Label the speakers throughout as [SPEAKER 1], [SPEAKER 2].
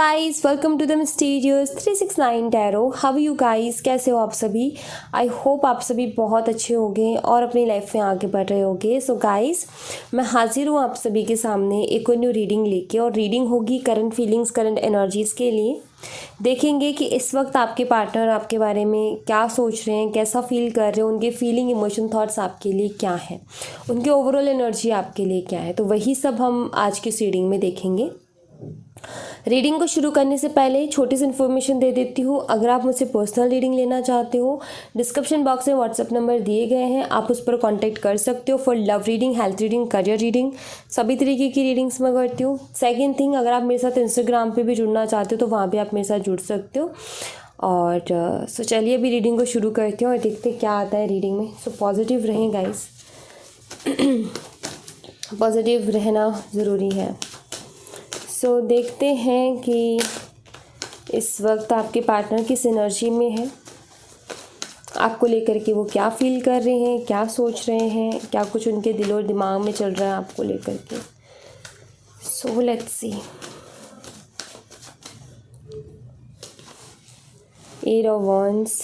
[SPEAKER 1] Guys welcome to the mysterious 369 tarot. How you guys, कैसे हो आप सभी। आई होप आप सभी बहुत अच्छे होंगे और अपनी लाइफ में आगे बढ़ रहे होंगे। सो गाइस, मैं हाजिर हूँ आप सभी के सामने एक और न्यू रीडिंग लेके, और रीडिंग होगी करंट फीलिंग्स, करंट एनर्जीज़ के लिए। देखेंगे कि इस वक्त आपके पार्टनर आपके बारे में क्या सोच रहे हैं, कैसा फील कर रहे हैं, उनके फीलिंग, इमोशन, थॉट्स आपके लिए क्या है, उनकी ओवरऑल एनर्जी आपके लिए क्या है। तो वही सब हम आज की इस रीडिंग में देखेंगे। रीडिंग को शुरू करने से पहले छोटी सी इन्फॉर्मेशन दे देती हूँ। अगर आप मुझसे पर्सनल रीडिंग लेना चाहते हो, डिस्क्रिप्शन बॉक्स में व्हाट्सएप नंबर दिए गए हैं, आप उस पर कांटेक्ट कर सकते हो for love reading, health reading, career reading, सभी तरीके की रीडिंग्स मैं करती हूँ। सेकेंड थिंग, अगर आप मेरे साथ इंस्टाग्राम पे भी जुड़ना चाहते हो तो वहाँ भी आप मेरे साथ जुड़ सकते हो। और सो चलिए अभी रीडिंग को शुरू करते हैं और देखते हैं क्या आता है रीडिंग में। सो पॉजिटिव रहें गाइस, पॉजिटिव रहना ज़रूरी है। सो देखते हैं कि इस वक्त आपके पार्टनर किस एनर्जी में है, आपको लेकर के वो क्या फील कर रहे हैं, क्या सोच रहे हैं, क्या कुछ उनके दिल और दिमाग में चल रहा है आपको लेकर के। So let's see. Eight of wands,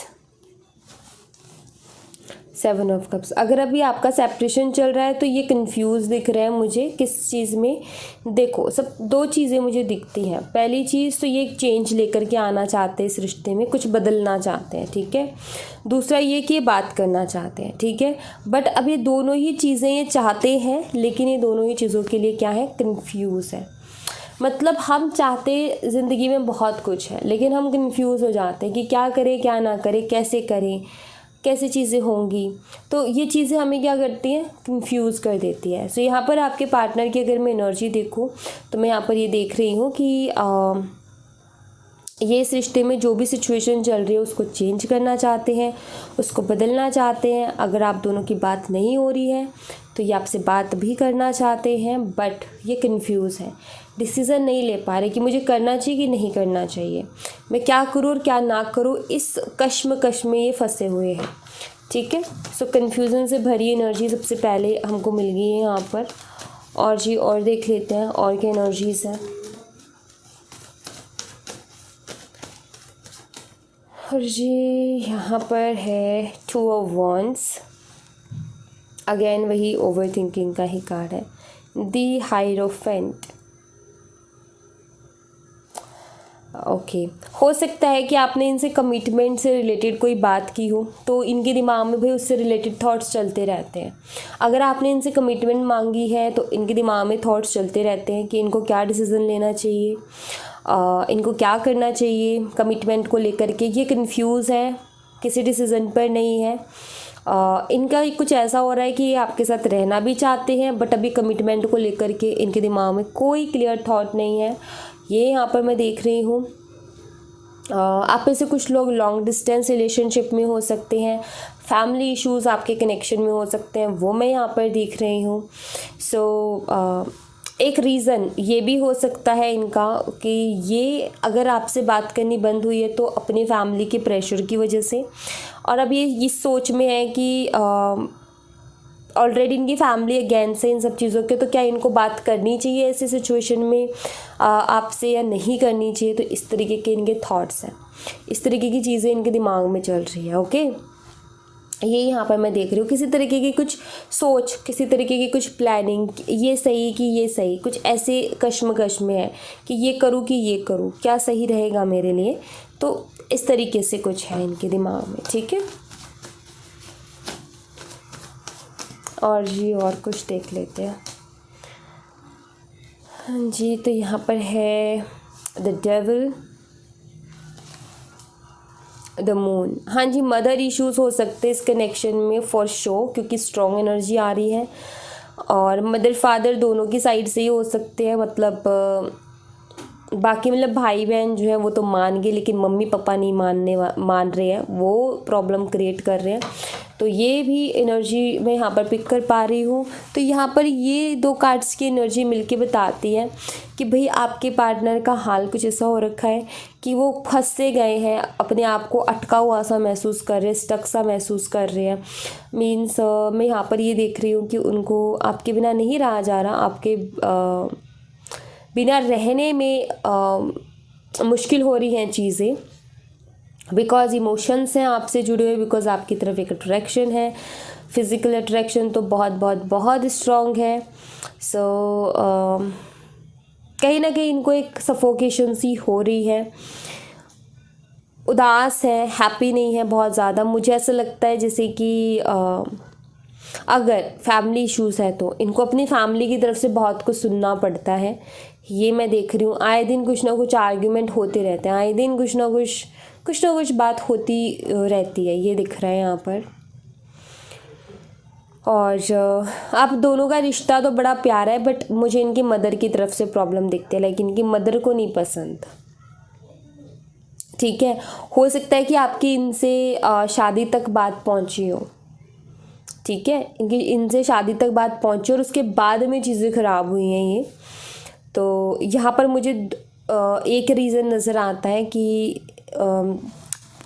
[SPEAKER 1] seven of cups. अगर अभी आपका सेपरेशन चल रहा है तो ये कंफ्यूज दिख रहा है मुझे किस चीज़ में। देखो, सब दो चीज़ें मुझे दिखती हैं। पहली चीज़ तो ये एक चेंज लेकर के आना चाहते हैं, इस रिश्ते में कुछ बदलना चाहते हैं, ठीक है। दूसरा ये कि ये बात करना चाहते हैं, ठीक है। बट अब ये दोनों ही चीज़ें ये चाहते हैं, लेकिन ये दोनों ही चीज़ों के लिए क्या है, कन्फ्यूज़ है। मतलब हम चाहते ज़िंदगी में बहुत कुछ है, लेकिन हम कंफ्यूज हो जाते हैं कि क्या करें, क्या ना करें, कैसे करें, कैसे चीज़ें होंगी। तो ये चीज़ें हमें क्या करती हैं, कंफ्यूज कर देती है। सो यहाँ पर आपके पार्टनर की अगर मैं एनर्जी देखूँ तो मैं यहाँ पर ये देख रही हूँ कि ये इस रिश्ते में जो भी सिचुएशन चल रही है उसको चेंज करना चाहते हैं, उसको बदलना चाहते हैं। अगर आप दोनों की बात नहीं हो रही है तो ये आपसे बात भी करना चाहते हैं, बट ये कंफ्यूज है, डिसीज़न नहीं ले पा रहे कि मुझे करना चाहिए कि नहीं करना चाहिए, मैं क्या करूँ और क्या ना करूँ। इस कश्मकश में ये फंसे हुए हैं, ठीक है। सो कन्फ्यूज़न से भरी एनर्जी सबसे पहले हमको मिल गई है यहाँ पर। और जी और देख लेते हैं और क्या एनर्जीज़ हैं। और जी यहाँ पर है टू ऑफ वॉन्ड्स। अगेन वही ओवर थिंकिंग का ही कार्ड है, दी हायरोफेंट। ओके, हो सकता है कि आपने इनसे कमिटमेंट से रिलेटेड कोई बात की हो, तो इनके दिमाग में भाई उससे रिलेटेड थॉट्स चलते रहते हैं। अगर आपने इनसे कमिटमेंट मांगी है तो इनके दिमाग में थॉट्स चलते रहते हैं कि इनको क्या डिसीज़न लेना चाहिए, इनको क्या करना चाहिए कमिटमेंट को लेकर के। ये कंफ्यूज है, किसी डिसीज़न पर नहीं है। इनका कुछ ऐसा हो रहा है कि ये आपके साथ रहना भी चाहते हैं, बट अभी कमिटमेंट को लेकर के इनके दिमाग में कोई क्लियर थॉट नहीं है। ये यहाँ पर मैं देख रही हूँ। आप में से कुछ लोग लॉन्ग डिस्टेंस रिलेशनशिप में हो सकते हैं, फैमिली इश्यूज़ आपके कनेक्शन में हो सकते हैं, वो मैं यहाँ पर देख रही हूँ। सो एक रीज़न ये भी हो सकता है इनका कि ये अगर आपसे बात करनी बंद हुई है तो अपनी फैमिली के प्रेशर की वजह से, और अब ये इस सोच में है कि ऑलरेडी इनकी फैमिली अगेंस्ट है इन सब चीज़ों के, तो क्या इनको बात करनी चाहिए ऐसी सिचुएशन में आपसे या नहीं करनी चाहिए। तो इस तरीके के इनके थॉट्स हैं, इस तरीके की चीज़ें इनके दिमाग में चल रही है। ओके, ये यहाँ पर मैं देख रही हूँ किसी तरीके की कुछ सोच, किसी तरीके की कुछ प्लानिंग, ये सही कि ये सही, कुछ ऐसे कश्मकश में है कि ये करूँ कि ये करूँ, क्या सही रहेगा मेरे लिए। तो इस तरीके से कुछ है इनके दिमाग में, ठीक है। और जी और कुछ देख लेते हैं। हाँ जी, तो यहाँ पर है द डेविल, द मून। हाँ जी, मदर इश्यूज़ हो सकते हैं इस कनेक्शन में फॉर श्योर, क्योंकि स्ट्रॉन्ग एनर्जी आ रही है। और मदर फादर दोनों की साइड से ही हो सकते हैं, मतलब बाकी मतलब भाई बहन जो है वो तो मान गए, लेकिन मम्मी पापा नहीं मान रहे हैं, वो प्रॉब्लम क्रिएट कर रहे हैं। तो ये भी एनर्जी मैं यहाँ पर पिक कर पा रही हूँ। तो यहाँ पर ये दो कार्ड्स की एनर्जी मिलके बताती है कि भाई आपके पार्टनर का हाल कुछ ऐसा हो रखा है कि वो फंस से गए हैं, अपने आप को अटका हुआ सा महसूस कर रहे हैं, स्टक सा महसूस कर रहे हैं। मीन्स मैं यहाँ पर ये देख रही हूँ कि उनको आपके बिना नहीं रहा जा रहा, आपके बिना रहने में मुश्किल हो रही हैं चीज़ें, बिकॉज इमोशंस हैं आपसे जुड़े हुए, बिकॉज आपकी तरफ एक अट्रैक्शन है, फिज़िकल अट्रैक्शन तो बहुत बहुत बहुत स्ट्रॉन्ग है। सो कहीं ना कहीं इनको एक सफोकेशन सी हो रही है, उदास है, हैप्पी नहीं है बहुत ज़्यादा। मुझे ऐसा लगता है जैसे कि अगर फैमिली इश्यूज़ है तो इनको अपनी फैमिली की तरफ से बहुत कुछ सुनना पड़ता है, ये मैं देख रही हूँ। आए दिन कुछ ना कुछ आर्ग्यूमेंट होते रहते हैं, आए दिन कुछ ना कुछ बात होती रहती है, ये दिख रहा है यहाँ पर। और आप दोनों का रिश्ता तो बड़ा प्यारा है, बट मुझे इनकी मदर की तरफ से प्रॉब्लम दिखती है, लाइक इनकी मदर को नहीं पसंद। ठीक है, हो सकता है कि आपकी इनसे शादी तक बात पहुंची हो। ठीक है, इनसे शादी तक बात पहुंची और उसके बाद में चीज़ें ख़राब हुई हैं ये। तो यहाँ पर मुझे एक रीज़न नज़र आता है कि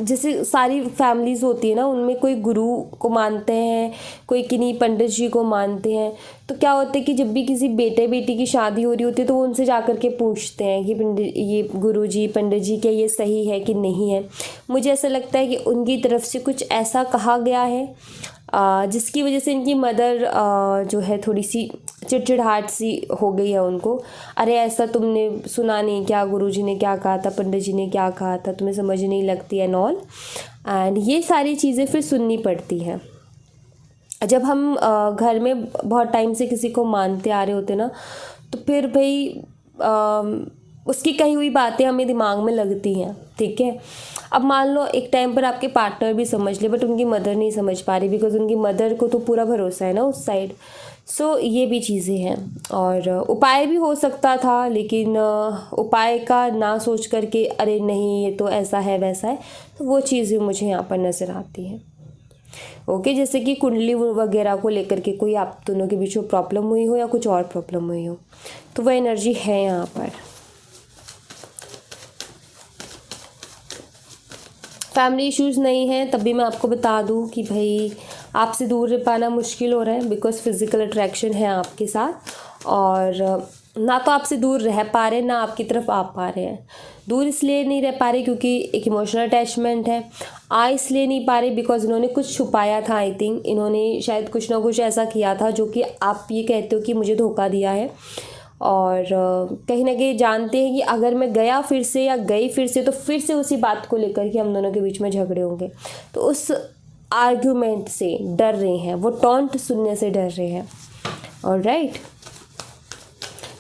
[SPEAKER 1] जैसे सारी फैमिलीज़ होती है ना, उनमें कोई गुरु को मानते हैं, कोई किन्हीं पंडित जी को मानते हैं। तो क्या होता है कि जब भी किसी बेटे बेटी की शादी हो रही होती है तो वो उनसे जा कर के पूछते हैं कि पंडित, ये गुरु जी, पंडित जी, क्या ये सही है कि नहीं है। मुझे ऐसा लगता है कि उनकी तरफ से कुछ ऐसा कहा गया है जिसकी वजह से इनकी मदर जो है थोड़ी सी चिड़चिड़ाहट सी हो गई है उनको। अरे ऐसा तुमने सुना नहीं क्या, गुरुजी ने क्या कहा था, पंडित जी ने क्या कहा था, तुम्हें समझ नहीं लगती एंड ऑल। एंड ये सारी चीज़ें फिर सुननी पड़ती हैं। जब हम घर में बहुत टाइम से किसी को मानते आ रहे होते ना, तो फिर भाई उसकी कही हुई बातें हमें दिमाग में लगती हैं। ठीक है, अब मान लो एक टाइम पर आपके पार्टनर भी समझ ले, बट उनकी मदर नहीं समझ पा रही, बिकॉज उनकी मदर को तो पूरा भरोसा है ना उस साइड। सो ये भी चीज़ें हैं। और उपाय भी हो सकता था, लेकिन उपाय का ना सोच करके अरे नहीं ये तो ऐसा है वैसा है, तो वो चीज़ें मुझे यहाँ पर नज़र आती हैं। ओके, जैसे कि कुंडली वगैरह को लेकर के कोई आप दोनों के बीच में प्रॉब्लम हुई हो या कुछ और प्रॉब्लम हुई हो, तो वह एनर्जी है यहाँ पर। फैमिली इश्यूज़ नहीं हैं, तब भी मैं आपको बता दूं कि भाई आपसे दूर रह पाना मुश्किल हो रहा है, बिकॉज फिज़िकल अट्रैक्शन है आपके साथ। और ना तो आपसे दूर रह पा रहे, ना आपकी तरफ आ पा रहे हैं। दूर इसलिए नहीं रह पा रहे क्योंकि एक इमोशनल अटैचमेंट है। आ इसलिए नहीं पा रहे बिकॉज इन्होंने कुछ छुपाया था। आई थिंक इन्होंने शायद कुछ ना कुछ ऐसा किया था जो कि आप ये कहते हो कि मुझे धोखा दिया है। और कहीं ना कहीं जानते हैं कि अगर मैं गया फिर से या गई फिर से, तो फिर से उसी बात को लेकर के हम दोनों के बीच में झगड़े होंगे। तो उस आर्ग्यूमेंट से डर रहे हैं, वो टॉन्ट सुनने से डर रहे हैं। Alright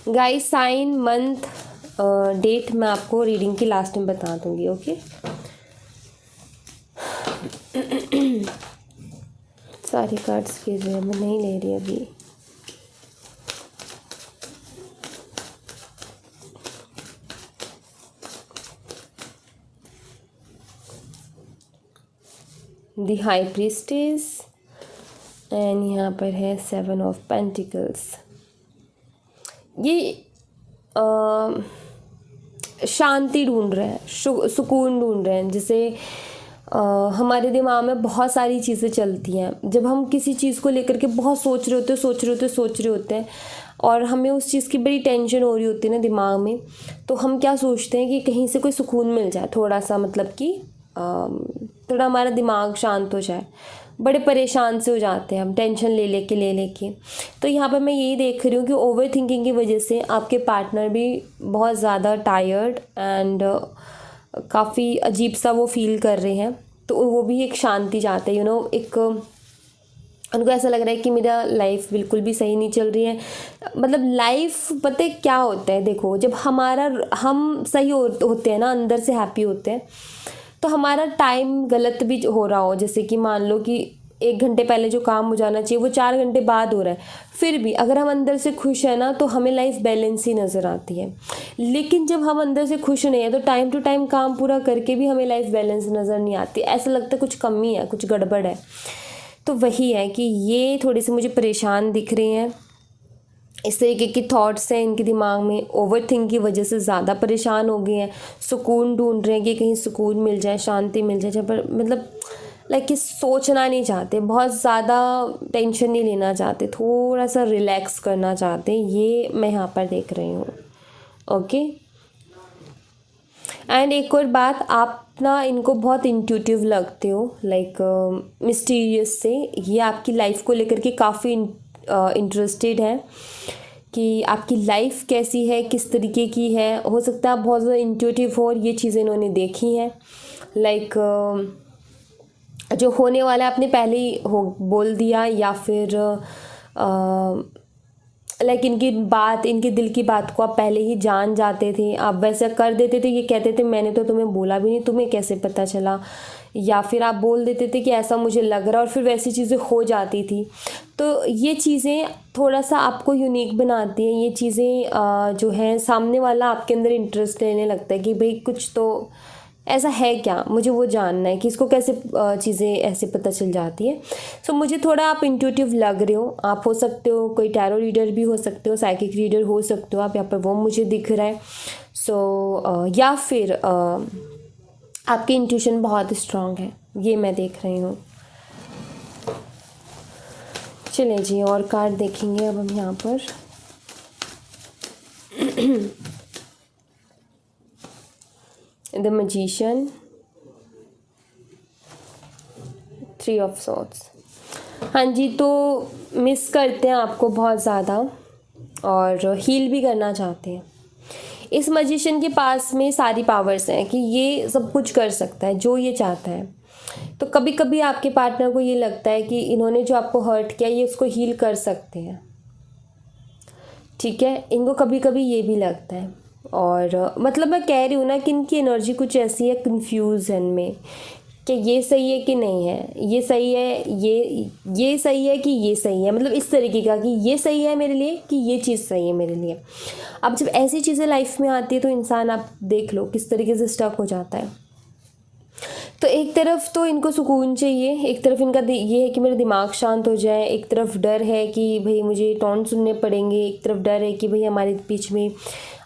[SPEAKER 1] guys, sign, month, date मैं आपको रीडिंग की लास्ट में बता दूंगी। ओके, सारे कार्ड्स के जो मैं नहीं ले रही अभी। दी हाई प्रीस्टेस एंड यहाँ पर है 7 ऑफ पेंटिकल्स। ये शांति ढूंढ रहे हैं, सुकून ढूंढ रहे हैं। जैसे हमारे दिमाग में बहुत सारी चीज़ें चलती हैं जब हम किसी चीज़ को लेकर के बहुत सोच रहे होते हैं और हमें उस चीज़ की बड़ी टेंशन हो रही होती है ना दिमाग में। तो हम क्या सोचते हैं कि कहीं से कोई सुकून मिल जाए, थोड़ा सा, मतलब कि थोड़ा हमारा दिमाग शांत हो जाए। बड़े परेशान से हो जाते हैं हम, टेंशन ले लेके। तो यहाँ पर मैं यही देख रही हूँ कि ओवर थिंकिंग की वजह से आपके पार्टनर भी बहुत ज़्यादा टायर्ड एंड काफ़ी अजीब सा वो फील कर रहे हैं। तो वो भी एक शांति चाहते हैं, एक उनको ऐसा लग रहा है कि मेरा लाइफ बिल्कुल भी सही नहीं चल रही है। मतलब लाइफ पता है क्या होता है, देखो जब हम सही होते हैं ना, अंदर से हैप्पी होते हैं, तो हमारा टाइम गलत भी हो रहा हो, जैसे कि मान लो कि 1 घंटे पहले जो काम हो जाना चाहिए वो 4 घंटे बाद हो रहा है, फिर भी अगर हम अंदर से खुश है ना तो हमें लाइफ बैलेंस ही नज़र आती है। लेकिन जब हम अंदर से खुश नहीं है तो टाइम टू टाइम काम पूरा करके भी हमें लाइफ बैलेंस नज़र नहीं आती, ऐसा लगता है कुछ कमी है, कुछ गड़बड़ है। तो वही है कि ये थोड़ी सी मुझे परेशान दिख रही हैं। इस तरीके की थॉट्स हैं इनके दिमाग में, ओवर थिंक की वजह से ज़्यादा परेशान हो गए हैं। सुकून ढूंढ रहे हैं कि कहीं सुकून मिल जाए, शांति मिल जाए, जहाँ पर मतलब लाइक कि सोचना नहीं चाहते, बहुत ज़्यादा टेंशन नहीं लेना चाहते, थोड़ा सा रिलैक्स करना चाहते हैं। ये मैं यहाँ पर देख रही हूँ। ओके, एंड एक और बात, आप ना इनको बहुत इंट्यूटिव लगते हो, लाइक मिस्टीरियस से। ये आपकी लाइफ को लेकर के काफ़ी इंटरेस्टेड है कि आपकी लाइफ कैसी है, किस तरीके की है। हो सकता है आप बहुत ज़्यादा इंट्यूटिव हो और ये चीज़ें इन्होंने देखी हैं। लाइक जो होने वाला है आपने पहले ही बोल दिया, या फिर लाइक इनके दिल की बात को आप पहले ही जान जाते थे, आप वैसा कर देते थे। ये कहते थे मैंने तो तुम्हें बोला भी नहीं, तुम्हें कैसे पता चला, या फिर आप बोल देते थे कि ऐसा मुझे लग रहा है, और फिर वैसी चीज़ें हो जाती थी। तो ये चीज़ें थोड़ा सा आपको यूनिक बनाती हैं। ये चीज़ें जो है सामने वाला आपके अंदर इंटरेस्ट लेने लगता है कि भाई कुछ तो ऐसा है क्या, मुझे वो जानना है कि इसको कैसे चीज़ें ऐसे पता चल जाती है। सो मुझे थोड़ा आप इंट्यूटिव लग रहे हो। आप हो सकते हो कोई टैरो रीडर भी हो सकते हो, साइकिक रीडर हो सकते हो आप, यहाँ पर वो मुझे दिख रहा है। सो या फिर आपकी इंट्यूशन बहुत स्ट्रांग है, ये मैं देख रही हूँ। चलिए जी, और कार्ड देखेंगे अब हम यहाँ पर। The magician, 3 of swords. हाँ जी, तो मिस करते हैं आपको बहुत ज़्यादा और हील भी करना चाहते हैं। इस मैजिशियन के पास में सारी पावर्स हैं कि ये सब कुछ कर सकता है जो ये चाहता है। तो कभी कभी आपके पार्टनर को ये लगता है कि इन्होंने जो आपको हर्ट किया ये उसको हील कर सकते हैं, ठीक है, इनको कभी कभी ये भी लगता है। और मतलब मैं कह रही हूँ ना कि इनकी एनर्जी कुछ ऐसी है कन्फ्यूजन में कि ये सही है कि नहीं है, ये सही है, ये सही है कि ये सही है, मतलब इस तरीके का कि ये सही है मेरे लिए कि ये चीज़ सही है मेरे लिए। अब जब ऐसी चीज़ें लाइफ में आती है तो इंसान, आप देख लो किस तरीके से स्टक हो जाता है। तो एक तरफ तो इनको सुकून चाहिए, एक तरफ इनका ये है कि मेरा दिमाग शांत हो जाए, एक तरफ डर है कि भाई मुझे टॉन्ट सुनने पड़ेंगे, एक तरफ डर है कि भाई हमारे बीच में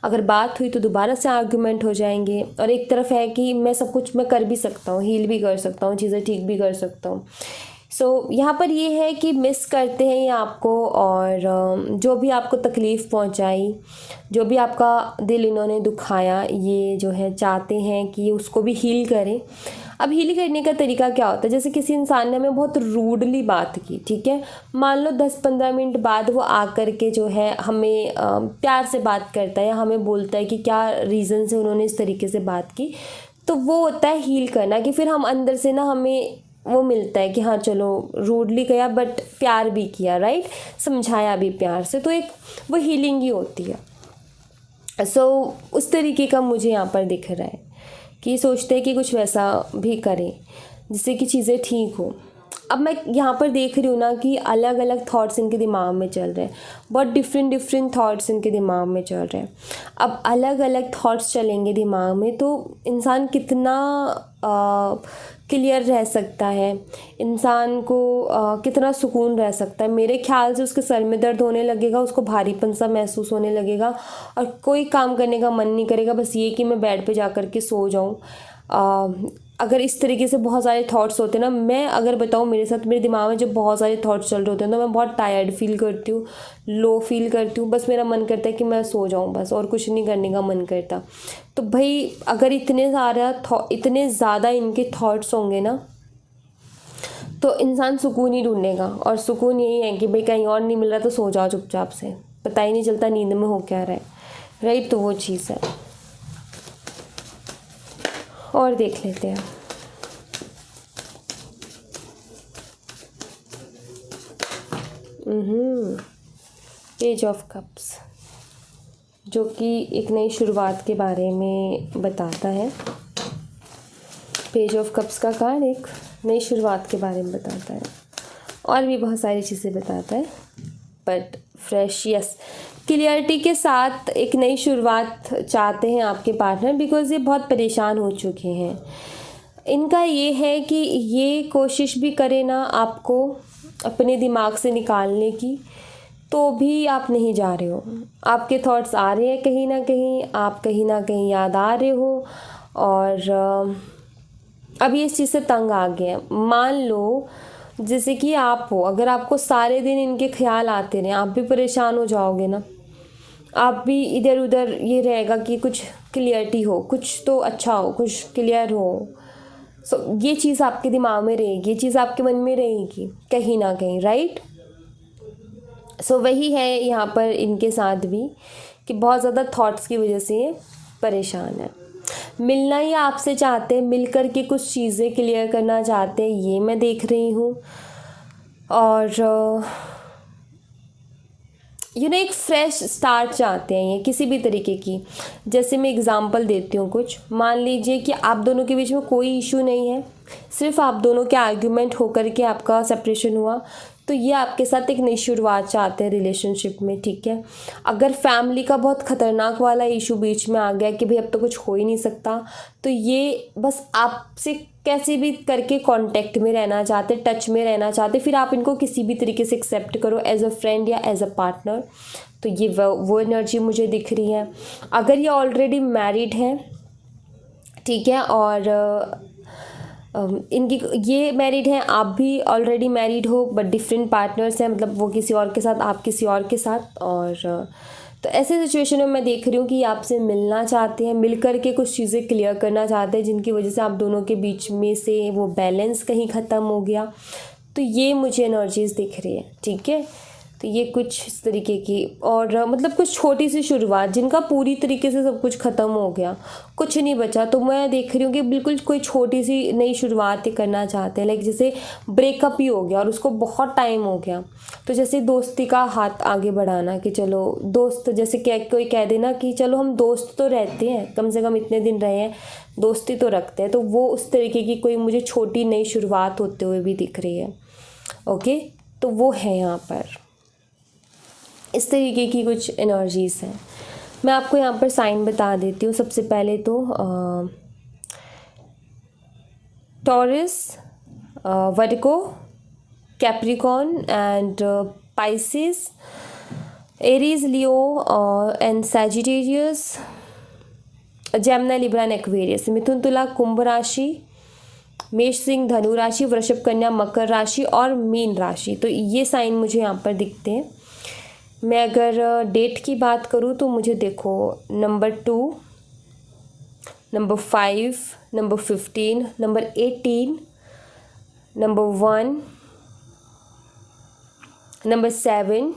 [SPEAKER 1] अगर बात हुई तो दोबारा से आर्गुमेंट हो जाएंगे, और एक तरफ है कि मैं सब कुछ मैं कर भी सकता हूँ, हील भी कर सकता हूँ, चीज़ें ठीक भी कर सकता हूँ। सो यहाँ पर ये है कि मिस करते हैं ये आपको, और जो भी आपको तकलीफ़ पहुँचाई, जो भी आपका दिल इन्होंने दुखाया, ये जो है चाहते हैं कि उसको भी हील करें। अब हील करने का तरीका क्या होता है, जैसे किसी इंसान ने हमें बहुत रूडली बात की, ठीक है, मान लो 10-15 मिनट बाद वो आकर के जो है हमें प्यार से बात करता है या हमें बोलता है कि क्या रीज़न से उन्होंने इस तरीके से बात की, तो वो होता है हील करना। कि फिर हम अंदर से ना हमें वो मिलता है कि हाँ चलो रूडली गया बट प्यार भी किया, राइट, समझाया भी प्यार से, तो एक वो हीलिंग ही होती है। सो उस तरीके का मुझे यहाँ पर दिख रहा है कि सोचते हैं कि कुछ वैसा भी करें जिससे कि चीज़ें ठीक हो। अब मैं यहाँ पर देख रही हूँ ना कि अलग अलग थॉट्स इनके दिमाग में चल रहे हैं, बहुत डिफरेंट थॉट्स इनके दिमाग में चल रहे हैं। अब अलग अलग थॉट्स चलेंगे दिमाग में तो इंसान कितना क्लियर रह सकता है, इंसान को कितना सुकून रह सकता है। मेरे ख्याल से उसके सर में दर्द होने लगेगा, उसको भारीपन सा महसूस होने लगेगा और कोई काम करने का मन नहीं करेगा, बस ये कि मैं बेड पे जा कर के सो जाऊँ। अगर इस तरीके से बहुत सारे थॉट्स होते हैं ना, मैं अगर बताऊँ मेरे साथ, मेरे दिमाग में जब बहुत सारे थॉट्स चल रहे होते हैं तो मैं बहुत टायर्ड फील करती हूँ, लो फील करती हूँ, बस मेरा मन करता है कि मैं सो जाऊँ बस, और कुछ नहीं करने का मन करता। तो भाई अगर इतने ज़्यादा इनके थॉट्स होंगे ना तो इंसान सुकून ही ढूंढेगा, और सुकून यही है कि भाई कहीं और नहीं मिल रहा तो सो जाओ चुपचाप से, पता ही नहीं चलता नींद में हो क्या रहा है, राइट। तो वो चीज़ है। और देख लेते हैं। पेज ऑफ कप्स, जो कि एक नई शुरुआत के बारे में बताता है। पेज ऑफ कप्स का कार्ड एक नई शुरुआत के बारे में बताता है, और भी बहुत सारी चीज़ें बताता है, बट फ्रेश, यस, क्लियरिटी के साथ एक नई शुरुआत चाहते हैं आपके पार्टनर, बिकॉज़ ये बहुत परेशान हो चुके हैं। इनका ये है कि ये कोशिश भी करे ना आपको अपने दिमाग से निकालने की, तो भी आप नहीं जा रहे हो, आपके थॉट्स आ रहे हैं कहीं ना कहीं, आप कहीं ना कहीं याद आ रहे हो, और अभी इस चीज़ से तंग आ गए हैं। मान लो जैसे कि आप हो, अगर आपको सारे दिन इनके ख्याल आते रहे, आप भी परेशान हो जाओगे ना, आप भी इधर उधर ये रहेगा कि कुछ क्लियरिटी हो, कुछ तो अच्छा हो, कुछ क्लियर हो। सो ये चीज़ आपके दिमाग में रहेगी, ये चीज़ आपके मन में रहेगी कहीं ना कहीं, राइट। सो वही है यहाँ पर इनके साथ भी कि बहुत ज़्यादा थॉट्स की वजह से ये परेशान है। मिलना ही आपसे चाहते हैं, मिल कर के कुछ चीज़ें क्लियर करना चाहते हैं, ये मैं देख रही हूँ। और एक फ्रेश स्टार्ट चाहते हैं ये किसी भी तरीके की। जैसे मैं एग्ज़ाम्पल देती हूँ कुछ, मान लीजिए कि आप दोनों के बीच में कोई इशू नहीं है, सिर्फ आप दोनों के आर्ग्यूमेंट होकर के आपका सेपरेशन हुआ, तो ये आपके साथ एक नई शुरुआत चाहते हैं रिलेशनशिप में, ठीक है। अगर फैमिली का बहुत ख़तरनाक वाला इशू बीच में आ गया कि भाई अब तो कुछ हो ही नहीं सकता, तो ये बस आपसे कैसे भी करके कांटेक्ट में रहना चाहते, टच में रहना चाहते, फिर आप इनको किसी भी तरीके से एक्सेप्ट करो एज अ फ्रेंड या एज अ पार्टनर। तो ये वो एनर्जी मुझे दिख रही है। अगर ये ऑलरेडी मैरिड है, ठीक है, और इनकी ये मैरिड हैं, आप भी ऑलरेडी मैरिड हो, बट डिफरेंट पार्टनर्स हैं, मतलब वो किसी और के साथ, आप किसी और के साथ। और तो ऐसे सिचुएशन में मैं देख रही हूँ कि आपसे मिलना चाहते हैं, मिल कर के कुछ चीज़ें क्लियर करना चाहते हैं, जिनकी वजह से आप दोनों के बीच में से वो बैलेंस कहीं ख़त्म हो गया। तो ये मुझे एनर्जीज़ दिख रही है, ठीक है। तो ये कुछ इस तरीके की, और मतलब कुछ छोटी सी शुरुआत, जिनका पूरी तरीके से सब कुछ ख़त्म हो गया, कुछ नहीं बचा, तो मैं देख रही हूँ कि बिल्कुल कोई छोटी सी नई शुरुआत ही करना चाहते हैं। लाइक जैसे ब्रेकअप ही हो गया और उसको बहुत टाइम हो गया, तो जैसे दोस्ती का हाथ आगे बढ़ाना कि चलो दोस्त, जैसे कोई कह देना कि चलो हम दोस्त तो रहते हैं, कम से कम इतने दिन रहे हैं, दोस्ती तो रखते हैं, तो वो उस तरीके की कोई मुझे छोटी नई शुरुआत होते हुए भी दिख रही है। ओके, तो वो है यहाँ पर इस तरीके की कुछ एनर्जीज़ हैं। मैं आपको यहाँ पर साइन बता देती हूँ। सबसे पहले तो Taurus, Virgo, Capricorn and Pisces, Aries, Leo and Sagittarius, Gemini, Libra and Aquarius, मिथुन, तुला, कुंभ राशि, मेष, सिंह, धनु राशि, वृषभ, कन्या, मकर राशि और मीन राशि। तो ये साइन मुझे यहाँ पर दिखते हैं। मैं अगर डेट की बात करूँ तो मुझे देखो number 2, number 5, number 15, number 18, number 1, number 7,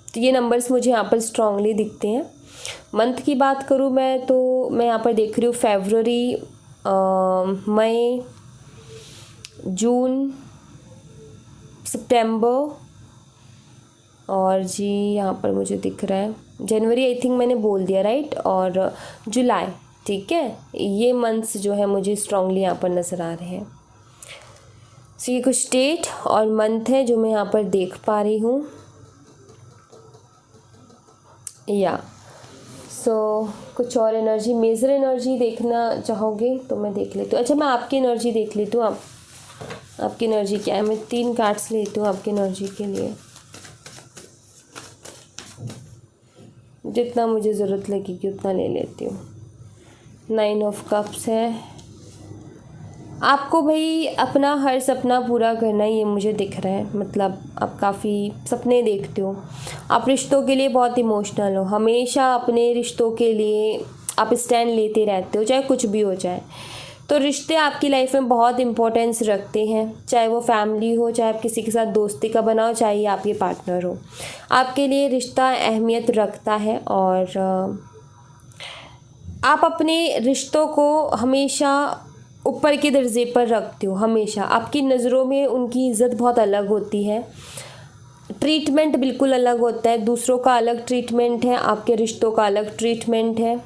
[SPEAKER 1] तो ये नंबर्स मुझे यहाँ पर स्ट्रांगली दिखते हैं। मंथ की बात करूँ मैं तो मैं यहाँ पर देख रही हूँ फरवरी, मई, जून, सितंबर, और जी यहाँ पर मुझे दिख रहा है जनवरी, आई थिंक मैंने बोल दिया, राइट, और जुलाई, ठीक है। ये मंथ्स जो है मुझे स्ट्रांगली यहाँ पर नज़र आ रहे हैं। सो ये कुछ डेट और मंथ है जो मैं यहाँ पर देख पा रही हूँ, या कुछ और एनर्जी, मेजर एनर्जी देखना चाहोगे तो मैं देख लेती हूँ। अच्छा, मैं आपकी एनर्जी देख लेती हूँ। आपकी एनर्जी क्या है? मैं 3 कार्ड्स लेती हूँ आपकी एनर्जी के लिए, जितना मुझे ज़रूरत लगेगी उतना ले लेती हूँ। 9 ऑफ कप्स है। आपको भाई अपना हर सपना पूरा करना, ये मुझे दिख रहा है। मतलब आप काफ़ी सपने देखते हो, आप रिश्तों के लिए बहुत इमोशनल हो, हमेशा अपने रिश्तों के लिए आप स्टैंड लेते रहते हो, चाहे कुछ भी हो जाए। तो रिश्ते आपकी लाइफ में बहुत इम्पोर्टेंस रखते हैं, चाहे वो फैमिली हो, चाहे आप किसी के साथ दोस्ती का बनाओ, चाहे आप ये पार्टनर हो, आपके लिए रिश्ता अहमियत रखता है। और आप अपने रिश्तों को हमेशा ऊपर के दर्जे पर रखते हो, हमेशा आपकी नज़रों में उनकी इज़्ज़त बहुत अलग होती है, ट्रीटमेंट बिल्कुल अलग होता है, दूसरों का अलग ट्रीटमेंट है, आपके रिश्तों का अलग ट्रीटमेंट है।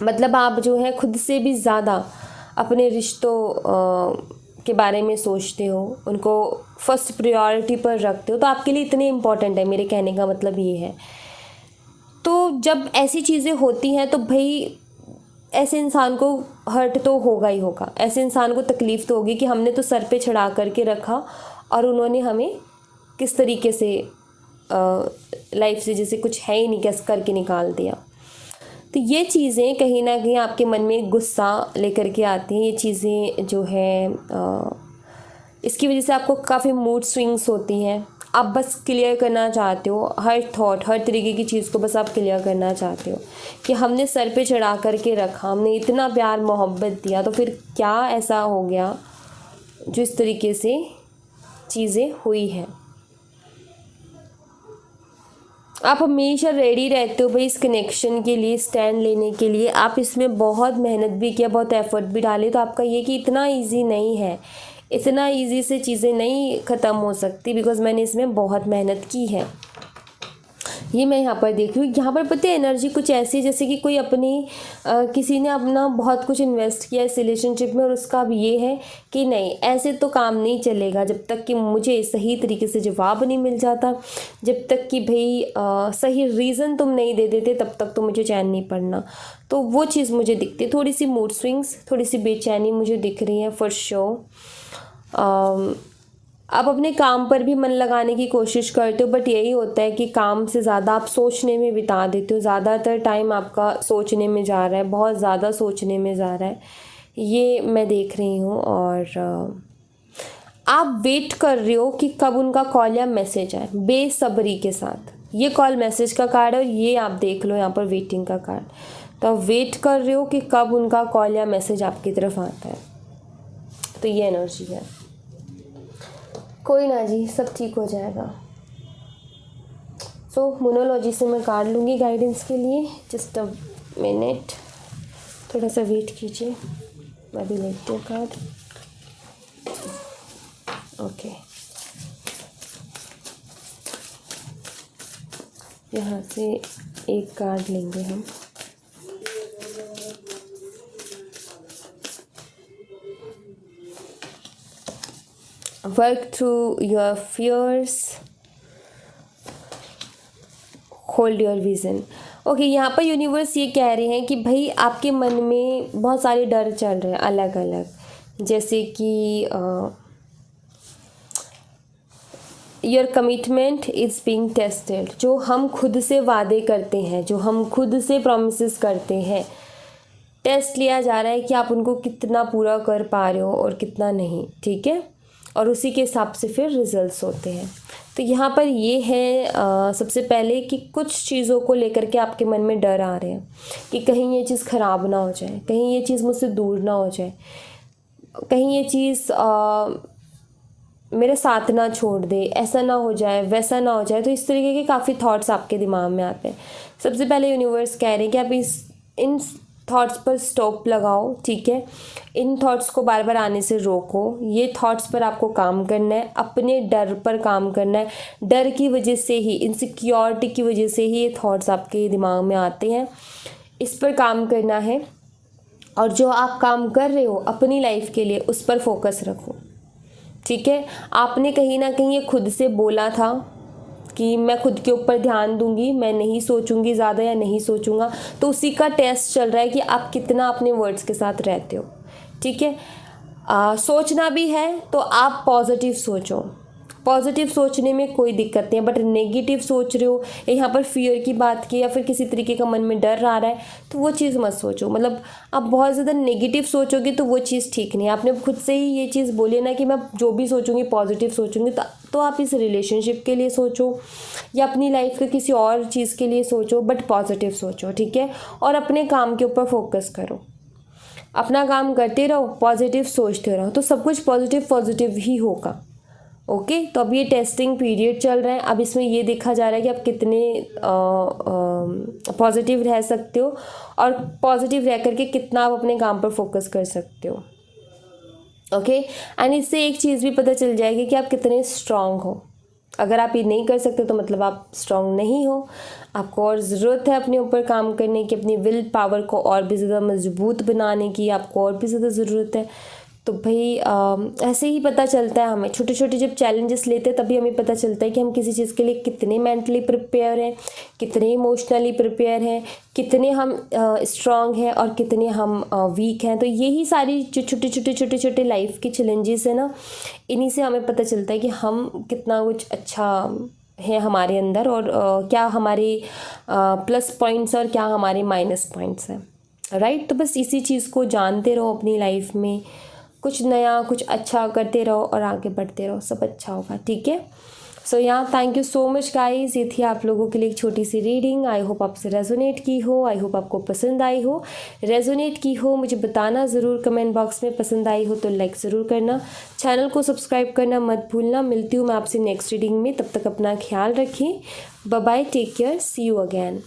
[SPEAKER 1] मतलब आप जो है खुद से भी ज़्यादा अपने रिश्तों के बारे में सोचते हो, उनको फर्स्ट प्रायोरिटी पर रखते हो, तो आपके लिए इतने इम्पॉर्टेंट है। मेरे कहने का मतलब ये है। तो जब ऐसी चीज़ें होती हैं तो भाई ऐसे इंसान को हर्ट तो होगा ही होगा, ऐसे इंसान को तकलीफ़ तो होगी कि हमने तो सर पे चढ़ा करके रखा और उन्होंने हमें किस तरीके से लाइफ से जैसे कुछ है ही नहीं, कैसे करके निकाल दिया। तो ये चीज़ें कहीं ना कहीं आपके मन में गुस्सा लेकर के आती हैं। ये चीज़ें जो है इसकी वजह से आपको काफ़ी मूड स्विंग्स होती हैं, आप बस क्लियर करना चाहते हो, हर थॉट, हर तरीके की चीज़ को बस आप क्लियर करना चाहते हो कि हमने सर पे चढ़ा करके रखा, हमने इतना प्यार मोहब्बत दिया, तो फिर क्या ऐसा हो गया जो इस तरीके से चीज़ें हुई हैं। आप हमेशा रेडी रहते हो भाई इस कनेक्शन के लिए, स्टैंड लेने के लिए। आप इसमें बहुत मेहनत भी किया, बहुत एफर्ट भी डाले, तो आपका ये कि इतना इजी नहीं है, इतना इजी से चीज़ें नहीं ख़त्म हो सकती, बिकॉज़ मैंने इसमें बहुत मेहनत की है। ये मैं यहाँ पर देख रही हूँ। यहाँ पर पता है एनर्जी कुछ ऐसी जैसे कि कोई अपनी किसी ने अपना बहुत कुछ इन्वेस्ट किया इस रिलेशनशिप में, और उसका अब ये है कि नहीं, ऐसे तो काम नहीं चलेगा जब तक कि मुझे सही तरीके से जवाब नहीं मिल जाता, जब तक कि भाई सही रीज़न तुम नहीं दे देते, तब तक तो मुझे चैन नहीं पड़ना। तो वो चीज़ मुझे दिखती है, थोड़ी सी मूड स्विंग्स, थोड़ी सी बेचैनी मुझे दिख रही है फॉर श्योर। आप अपने काम पर भी मन लगाने की कोशिश करते हो, बट यही होता है कि काम से ज़्यादा आप सोचने में बिता देते हो, ज़्यादातर टाइम आपका सोचने में जा रहा है, बहुत ज़्यादा सोचने में जा रहा है, ये मैं देख रही हूँ। और आप वेट कर रहे हो कि कब उनका कॉल या मैसेज आए, बेसब्री के साथ। ये कॉल मैसेज का कार्ड है, और ये आप देख लो यहाँ पर वेटिंग का कार्ड। तो आप वेट कर रहे हो कि कब उनका कॉल या मैसेज आपकी तरफ आता है, तो ये एनर्जी है। कोई ना जी, सब ठीक हो जाएगा। सो मोनोलॉजी से मैं कार्ड लूँगी गाइडेंस के लिए। जस्ट अ मिनट, थोड़ा सा वेट कीजिए, मैं भी लेती हूँ कार्ड। ओके, यहाँ से एक कार्ड लेंगे हम। Work through your fears, hold your vision. Okay, यहाँ पर यूनिवर्स ये कह रहे हैं कि भाई आपके मन में बहुत सारे डर चल रहे हैं अलग अलग, जैसे कि your commitment is being tested. जो हम खुद से वादे करते हैं, जो हम खुद से प्रॉमिसेस करते हैं, टेस्ट लिया जा रहा है कि आप उनको कितना पूरा कर पा रहे हो और कितना नहीं, ठीक है। और उसी के हिसाब से फिर रिजल्ट्स होते हैं। तो यहाँ पर ये है सबसे पहले कि कुछ चीज़ों को लेकर के आपके मन में डर आ रहे हैं कि कहीं ये चीज़ ख़राब ना हो जाए, कहीं ये चीज़ मुझसे दूर ना हो जाए, कहीं ये चीज़ मेरे साथ ना छोड़ दे, ऐसा ना हो जाए, वैसा ना हो जाए। तो इस तरीके के काफ़ी थॉट्स आपके दिमाग में आते हैं। सबसे पहले यूनिवर्स कह रहे हैं कि आप इन थॉट्स पर स्टॉप लगाओ, ठीक है। इन थॉट्स को बार बार आने से रोको। ये थॉट्स पर आपको काम करना है, अपने डर पर काम करना है। डर की वजह से ही, इनसिक्योरिटी की वजह से ही ये थॉट्स आपके दिमाग में आते हैं। इस पर काम करना है, और जो आप काम कर रहे हो अपनी लाइफ के लिए, उस पर फोकस रखो, ठीक है। आपने कहीं ना कहीं ये खुद से बोला था कि मैं खुद के ऊपर ध्यान दूंगी, मैं नहीं सोचूंगी ज़्यादा या नहीं सोचूंगा। तो उसी का टेस्ट चल रहा है कि आप कितना अपने वर्ड्स के साथ रहते हो, ठीक है। सोचना भी है तो आप पॉजिटिव सोचो। पॉजिटिव सोचने में कोई दिक्कत नहीं है, बट नेगेटिव सोच रहे हो, यहाँ पर फियर की बात की, या फिर किसी तरीके का मन में डर आ रहा है, तो वो चीज़ मत सोचो। मतलब आप बहुत ज़्यादा नेगेटिव सोचोगे तो वो चीज़ ठीक नहीं है। आपने खुद से ही ये चीज़ बोली ना कि मैं जो भी सोचूंगी पॉजिटिव सोचूंगी, तो आप इस रिलेशनशिप के लिए सोचो या अपनी लाइफ के किसी और चीज़ के लिए सोचो, बट पॉजिटिव सोचो, ठीक है। और अपने काम के ऊपर फोकस करो, अपना काम करते रहो, पॉजिटिव सोचते रहो, तो सब कुछ पॉजिटिव ही होगा। ओके, तो अब ये टेस्टिंग पीरियड चल रहा है। अब इसमें ये देखा जा रहा है कि आप कितने पॉजिटिव रह सकते हो, और पॉजिटिव रह करके कितना आप अपने काम पर फोकस कर सकते हो। ओके, एंड इससे एक चीज़ भी पता चल जाएगी कि आप कितने स्ट्रांग हो। अगर आप ये नहीं कर सकते तो मतलब आप स्ट्रांग नहीं हो। आपको और ज़रूरत है अपने ऊपर काम करने की, अपनी विल पावर को और भी ज़्यादा मजबूत बनाने की आपको और भी ज़्यादा ज़रूरत है। तो भाई ऐसे ही पता चलता है हमें, छोटे छोटे जब चैलेंजेस लेते हैं तभी हमें पता चलता है कि हम किसी चीज़ के लिए कितने मेंटली प्रिपेयर हैं, कितने इमोशनली प्रिपेयर हैं, कितने हम स्ट्रांग हैं और कितने हम वीक हैं। तो यही सारी जो छोटे छोटे लाइफ के चैलेंजेस हैं ना, इन्हीं से हमें पता चलता है कि हम कितना कुछ अच्छा है हमारे अंदर, और क्या हमारे प्लस पॉइंट्स और क्या हमारे माइनस पॉइंट्स हैं, राइट। तो बस इसी चीज़ को जानते रहो अपनी लाइफ में, कुछ नया कुछ अच्छा करते रहो और आगे बढ़ते रहो, सब अच्छा होगा, ठीक है। सो यहाँ thank you so much guys, ये थी आप लोगों के लिए एक छोटी सी रीडिंग। आई होप आपसे रेजोनेट की हो, आई होप आपको पसंद आई हो। रेजोनेट की हो मुझे बताना ज़रूर कमेंट बॉक्स में, पसंद आई हो तो लाइक ज़रूर करना, चैनल को सब्सक्राइब करना मत भूलना। मिलती हूँ मैं आपसे नेक्स्ट रीडिंग में, तब तक अपना ख्याल रखें। Bye bye, take care, see you again.